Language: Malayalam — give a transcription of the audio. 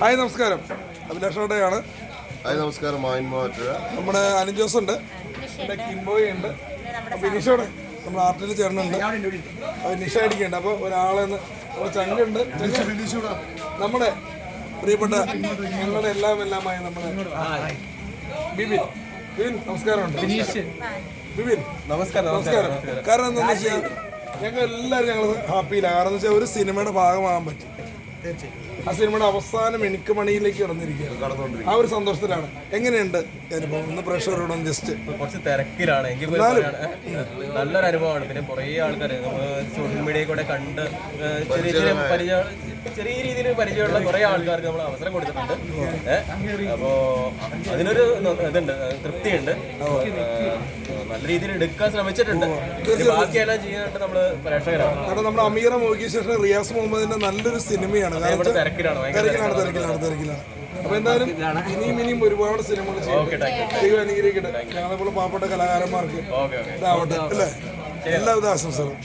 ഹായ് നമസ്കാരം, അഭിലാഷോടെയാണ്. ഹായ് നമസ്കാരം. നമ്മുടെ അനിൽ ജോസ് ഉണ്ട്, നമ്മുടെ കിംബോയ് ഉണ്ട്, നിഷോടെ നമ്മുടെ ആർട്ടിൽ ചേർന്നുണ്ട്, നിഷ അടിക്കുന്നുണ്ട്. അപ്പോൾ ഒരാളെ നമ്മുടെ ചങ്കുണ്ട്, നമ്മുടെ പ്രിയപ്പെട്ട ഞങ്ങളുടെ എല്ലാമായ നമ്മുടെ ബിബിൻ. ബിബിൻ നമസ്കാരമുണ്ട്. ബിബിൻ നമസ്കാരം. കാരണം എന്താണെന്ന് വെച്ചാൽ ഞങ്ങൾ ഹാപ്പിയിലാണ്. കാരണം എന്ന് വെച്ചാൽ ഒരു സിനിമയുടെ ഭാഗമാകാൻ പറ്റും. ആ സിനിമയുടെ അവസാനം എനിക്ക് മണിയിലേക്ക് കടന്നിരിക്കുകയാണ്. ആ ഒരു സന്തോഷത്തിലാണ്. എങ്ങനെയുണ്ട് അനുഭവം? ഇന്ന് പ്രേക്ഷകരോടൊന്ന് ജസ്റ്റ് കുറച്ച് തിരക്കിലാണ്. എങ്കിൽ നല്ലൊരു അനുഭവമാണ്. പിന്നെ കുറേ ആൾക്കാർ സോഷ്യൽ മീഡിയയിൽ കൂടെ കണ്ട് ചെറിയ രീതിയിൽ പരിചയമുള്ള കുറേ ആൾക്കാർക്ക് നമ്മൾ അവസരം കൊടുത്തിട്ടുണ്ട്. അപ്പോൾ അതിനൊരു ഇതുണ്ട്, തൃപ്തിയുണ്ട്. നല്ല രീതിയിൽ എടുക്കാൻ ശ്രമിച്ചിട്ടുണ്ട്. ബാക്കിയെല്ലാം ചെയ്യാനായിട്ട് നമ്മൾ പ്രേക്ഷകരാണ്. കാരണം നമ്മുടെ അമീറ മോഹിക്ക് ശേഷം റിയാസ് മുഹമ്മദിന്റെ നല്ലൊരു സിനിമയാണ്. തിരക്കിലാണ്. അപ്പൊ എന്തായാലും ഇനിയും ഒരുപാട് സിനിമകൾ ചെയ്യും. അനുഗ്രഹിക്കട്ടെ. ഞങ്ങളെപ്പോലെ പാവപ്പെട്ട കലാകാരന്മാർക്ക് ഇതാവട്ടെ അല്ലേ? എല്ലാവിധ ആശംസകളും.